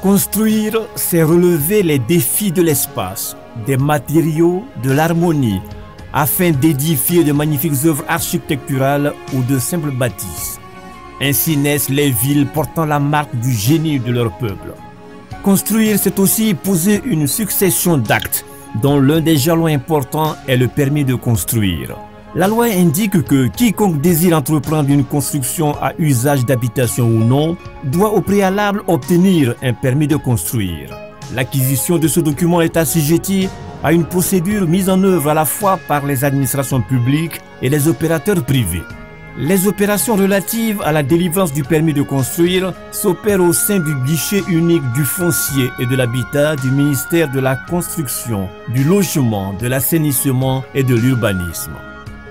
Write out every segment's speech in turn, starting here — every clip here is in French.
Construire, c'est relever les défis de l'espace, des matériaux, de l'harmonie, afin d'édifier de magnifiques œuvres architecturales ou de simples bâtisses. Ainsi naissent les villes portant la marque du génie de leur peuple. Construire, c'est aussi poser une succession d'actes, dont l'un des jalons importants est le permis de construire. La loi indique que quiconque désire entreprendre une construction à usage d'habitation ou non doit au préalable obtenir un permis de construire. L'acquisition de ce document est assujettie à une procédure mise en œuvre à la fois par les administrations publiques et les opérateurs privés. Les opérations relatives à la délivrance du permis de construire s'opèrent au sein du guichet unique du foncier et de l'habitat du ministère de la Construction, du Logement, de l'Assainissement et de l'Urbanisme.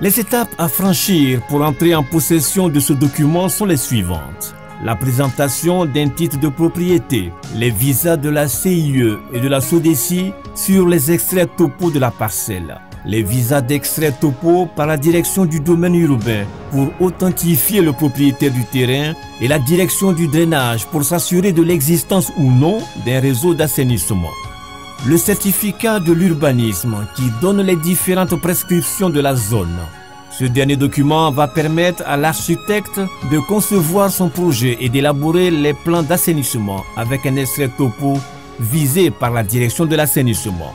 Les étapes à franchir pour entrer en possession de ce document sont les suivantes. La présentation d'un titre de propriété, les visas de la CIE et de la SODECI sur les extraits topo de la parcelle, les visas d'extrait topo par la direction du domaine urbain pour authentifier le propriétaire du terrain et la direction du drainage pour s'assurer de l'existence ou non d'un réseau d'assainissement. Le certificat de l'urbanisme qui donne les différentes prescriptions de la zone. Ce dernier document va permettre à l'architecte de concevoir son projet et d'élaborer les plans d'assainissement avec un extrait topo visé par la direction de l'assainissement.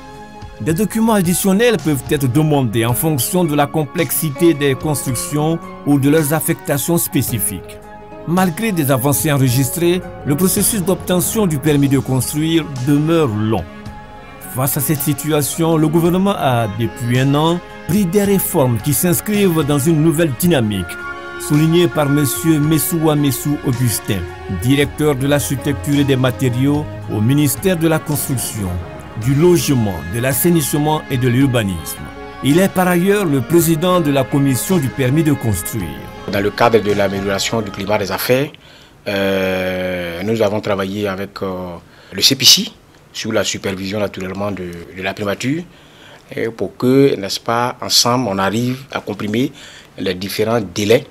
Des documents additionnels peuvent être demandés en fonction de la complexité des constructions ou de leurs affectations spécifiques. Malgré des avancées enregistrées, le processus d'obtention du permis de construire demeure long. Face à cette situation, le gouvernement a, depuis un an, pris des réformes qui s'inscrivent dans une nouvelle dynamique, soulignée par M. Messoua Messou Augustin, directeur de l'architecture et des matériaux au ministère de la Construction, du Logement, de l'Assainissement et de l'Urbanisme. Il est par ailleurs le président de la commission du permis de construire. Dans le cadre de l'amélioration du climat des affaires, nous avons travaillé avec le CPC, sous la supervision naturellement de la primature, pour que, n'est-ce pas, ensemble, on arrive à comprimer les différents délais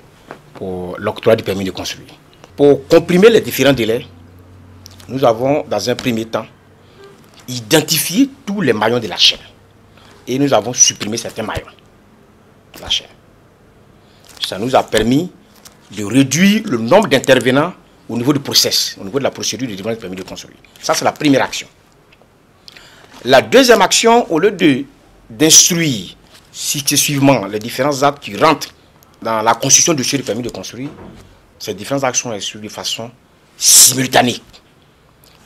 pour l'octroi du permis de construire. Pour comprimer les différents délais, nous avons, dans un premier temps, identifié tous les maillons de la chaîne. Et nous avons supprimé certains maillons de la chaîne. Ça nous a permis de réduire le nombre d'intervenants au niveau du process, au niveau de la procédure de demande de permis de construire. Ça, c'est la première action. La deuxième action, au lieu d'instruire successivement les différents actes qui rentrent dans la construction du dossier de permis de construire, ces différentes actions sont instruites de façon simultanée.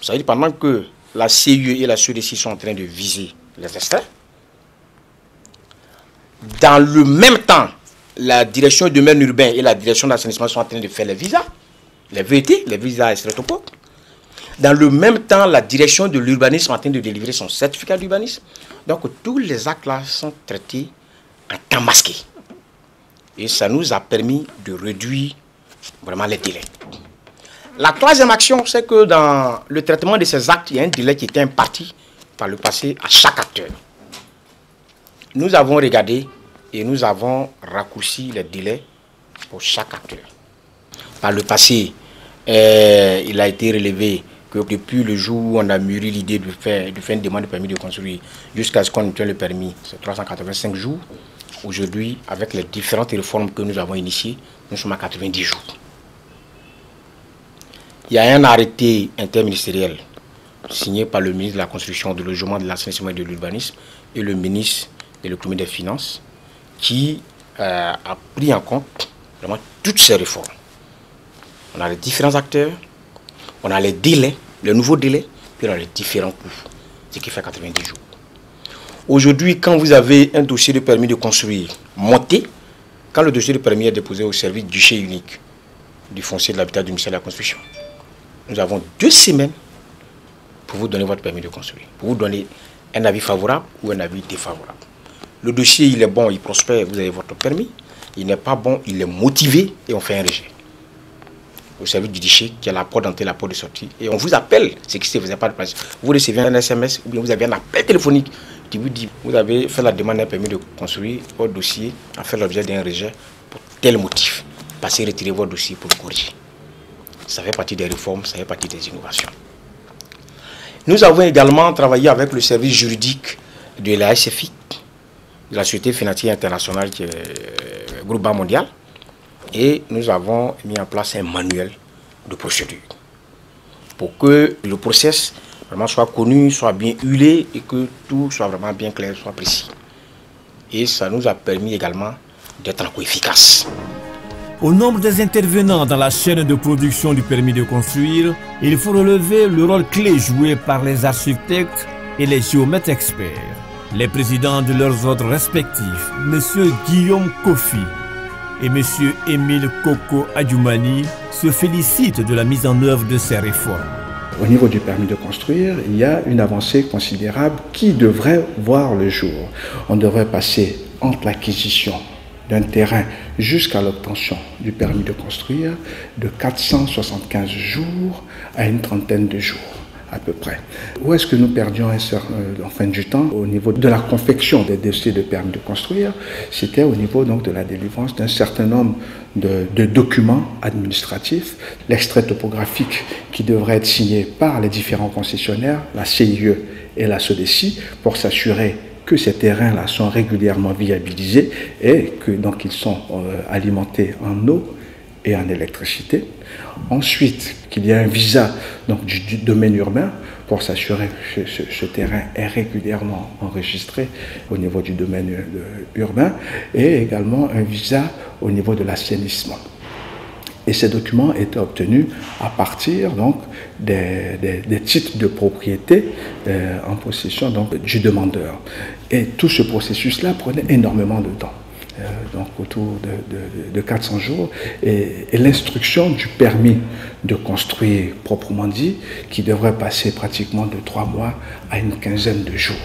Ça veut dire pendant que la CIE et la SODECI sont en train de viser les extraits, dans le même temps, la direction du domaine urbain et la direction de l'assainissement sont en train de faire les visas, les VET, les visas extraits topo. Dans le même temps, la direction de l'urbanisme est en train de délivrer son certificat d'urbanisme. Donc, tous les actes-là sont traités en temps masqué. Et ça nous a permis de réduire vraiment les délais. La troisième action, c'est que dans le traitement de ces actes, il y a un délai qui était imparti par le passé à chaque acteur. Nous avons regardé et nous avons raccourci les délais pour chaque acteur. Par le passé, il a été relevé que depuis le jour où on a mûri l'idée de faire une demande de permis de construire jusqu'à ce qu'on obtienne le permis, c'est 385 jours. Aujourd'hui, avec les différentes réformes que nous avons initiées, nous sommes à 90 jours. Il y a un arrêté interministériel signé par le ministre de la Construction, du Logement, de l'Assainissement et de l'Urbanisme et le ministre de l'Économie et des Finances qui a pris en compte vraiment toutes ces réformes. On a les différents acteurs, on a les délais, les nouveaux délais, puis on a les différents coûts, ce qui fait 90 jours. Aujourd'hui, quand vous avez un dossier de permis de construire monté, quand le dossier de permis est déposé au service du guichet unique du foncier de l'habitat du ministère de la Construction, nous avons 2 semaines pour vous donner votre permis de construire, pour vous donner un avis favorable ou un avis défavorable. Le dossier, il est bon, il prospère, vous avez votre permis. Il n'est pas bon, il est motivé et on fait un rejet. Au service du guichet qui a la porte d'entrée, la porte de sortie. Et on vous appelle, c'est qui vous n'avez pas de place. Vous recevez un SMS ou bien vous avez un appel téléphonique qui vous dit vous avez fait la demande d'un permis de construire, votre dossier a fait l'objet d'un rejet pour tel motif. Passez retirer votre dossier pour le corriger. Ça fait partie des réformes, ça fait partie des innovations. Nous avons également travaillé avec le service juridique de la SFI, de la Société financière internationale qui est groupe Banque mondiale, et nous avons mis en place un manuel de procédure pour que le process vraiment soit connu, soit bien huilé et que tout soit vraiment bien clair, soit précis. Et ça nous a permis également d'être encore efficace. Au nombre des intervenants dans la chaîne de production du permis de construire, il faut relever le rôle clé joué par les architectes et les géomètres experts. Les présidents de leurs ordres respectifs, M. Guillaume Kofi et M. Émile Koko Adjoumani, se félicitent de la mise en œuvre de ces réformes. Au niveau du permis de construire, il y a une avancée considérable qui devrait voir le jour. On devrait passer entre l'acquisition d'un terrain jusqu'à l'obtention du permis de construire de 475 jours à une trentaine de jours à peu près. Où est-ce que nous perdions en fin du temps au niveau de la confection des dossiers de permis de construire? C'était au niveau donc de la délivrance d'un certain nombre de documents administratifs, l'extrait topographique qui devrait être signé par les différents concessionnaires, la CIE et la SODECI, pour s'assurer que ces terrains-là sont régulièrement viabilisés et que donc ils sont alimentés en eau et en électricité. Ensuite, qu'il y ait un visa donc, du domaine urbain pour s'assurer que ce terrain est régulièrement enregistré au niveau du domaine urbain et également un visa au niveau de l'assainissement. Et ces documents étaient obtenus à partir donc, des titres de propriété en possession donc, du demandeur. Et tout ce processus-là prenait énormément de temps. Donc autour de 400 jours, et l'instruction du permis de construire proprement dit, qui devrait passer pratiquement de 3 mois à une quinzaine de jours.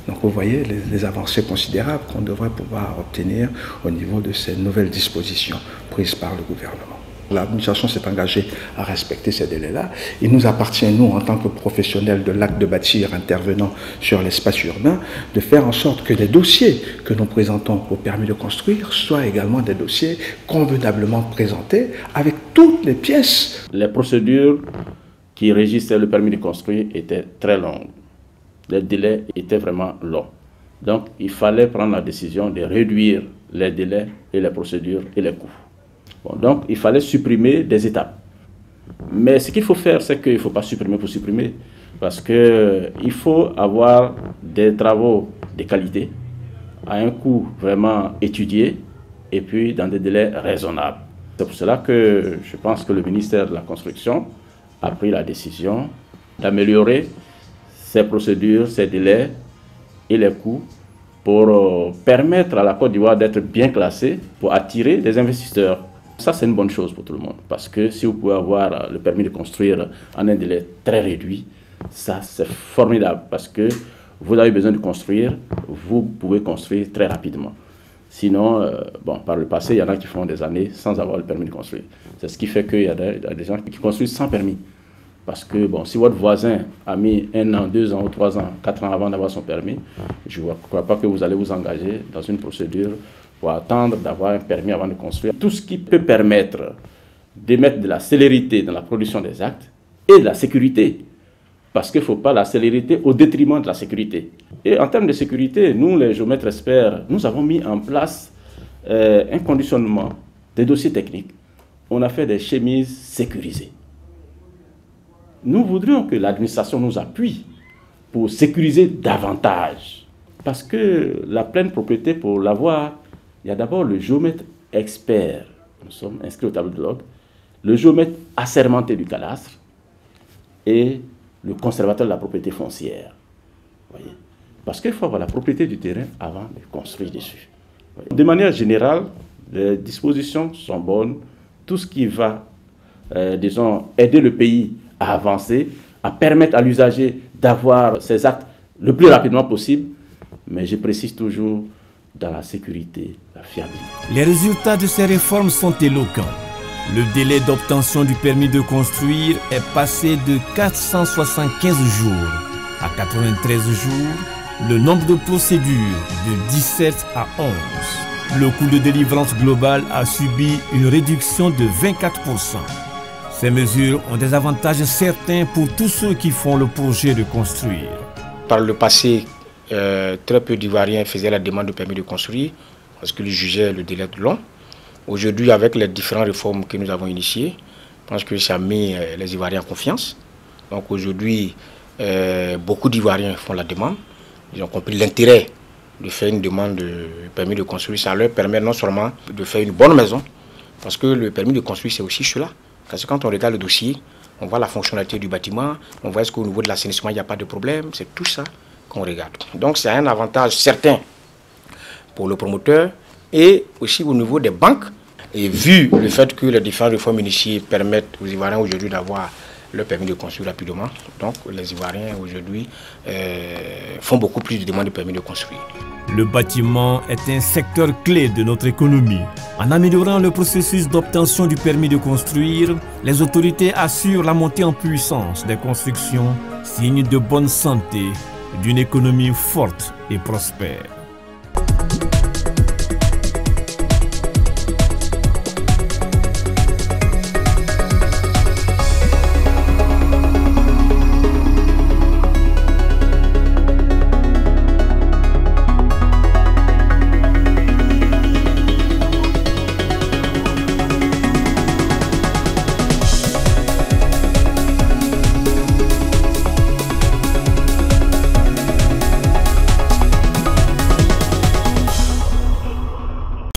Donc vous voyez les avancées considérables qu'on devrait pouvoir obtenir au niveau de ces nouvelles dispositions prises par le gouvernement. L'administration s'est engagée à respecter ces délais-là. Il nous appartient, nous, en tant que professionnels de l'acte de bâtir intervenant sur l'espace urbain, de faire en sorte que les dossiers que nous présentons au permis de construire soient également des dossiers convenablement présentés avec toutes les pièces. Les procédures qui régissaient le permis de construire étaient très longues. Les délais étaient vraiment longs. Donc, il fallait prendre la décision de réduire les délais et les procédures et les coûts. Bon, donc, il fallait supprimer des étapes. Mais ce qu'il faut faire, c'est qu'il ne faut pas supprimer pour supprimer. Parce qu'il faut avoir des travaux de qualité, à un coût vraiment étudié, et puis dans des délais raisonnables. C'est pour cela que je pense que le ministère de la Construction a pris la décision d'améliorer ces procédures, ces délais et les coûts pour permettre à la Côte d'Ivoire d'être bien classée, pour attirer des investisseurs. Ça, c'est une bonne chose pour tout le monde, parce que si vous pouvez avoir le permis de construire en un délai très réduit, ça, c'est formidable, parce que vous avez besoin de construire, vous pouvez construire très rapidement. Sinon, bon, par le passé, il y en a qui font des années sans avoir le permis de construire. C'est ce qui fait qu'il y a des gens qui construisent sans permis. Parce que, bon, si votre voisin a mis 1 an, 2 ans ou 3 ans, 4 ans avant d'avoir son permis, je ne crois pas que vous allez vous engager dans une procédure pour attendre d'avoir un permis avant de construire. Tout ce qui peut permettre de mettre de la célérité dans la production des actes et de la sécurité. Parce qu'il ne faut pas la célérité au détriment de la sécurité. Et en termes de sécurité, nous, les géomètres experts, nous avons mis en place un conditionnement des dossiers techniques. On a fait des chemises sécurisées. Nous voudrions que l'administration nous appuie pour sécuriser davantage. Parce que la pleine propriété, pour l'avoir, il y a d'abord le géomètre expert. Nous sommes inscrits au tableau de log. Le géomètre assermenté du cadastre et le conservateur de la propriété foncière. Voyez? Parce qu'il faut avoir la propriété du terrain avant de construire dessus. Voyez? De manière générale, les dispositions sont bonnes. Tout ce qui va, disons, aider le pays à avancer, à permettre à l'usager d'avoir ses actes le plus rapidement possible, mais je précise toujours dans la sécurité, la fiabilité. Les résultats de ces réformes sont éloquents. Le délai d'obtention du permis de construire est passé de 475 jours à 93 jours, le nombre de procédures de 17 à 11. Le coût de délivrance global a subi une réduction de 24%. Ces mesures ont des avantages certains pour tous ceux qui font le projet de construire. Par le passé, très peu d'Ivoiriens faisaient la demande de permis de construire parce qu'ils jugeaient le délai long. Aujourd'hui, avec les différentes réformes que nous avons initiées, je pense que ça met les Ivoiriens en confiance. Donc aujourd'hui, beaucoup d'Ivoiriens font la demande. Ils ont compris l'intérêt de faire une demande de permis de construire. Ça leur permet non seulement de faire une bonne maison, parce que le permis de construire, c'est aussi cela. Parce que quand on regarde le dossier, on voit la fonctionnalité du bâtiment, on voit est-ce qu'au niveau de l'assainissement, il n'y a pas de problème. C'est tout ça qu'on regarde. Donc c'est un avantage certain pour le promoteur et aussi au niveau des banques. Et vu le fait que les différentes réformes initiées permettent aux Ivoiriens aujourd'hui d'avoir le permis de construire rapidement, donc les Ivoiriens aujourd'hui font beaucoup plus de demandes de permis de construire. Le bâtiment est un secteur clé de notre économie. En améliorant le processus d'obtention du permis de construire, les autorités assurent la montée en puissance des constructions, signe de bonne santé, d'une économie forte et prospère.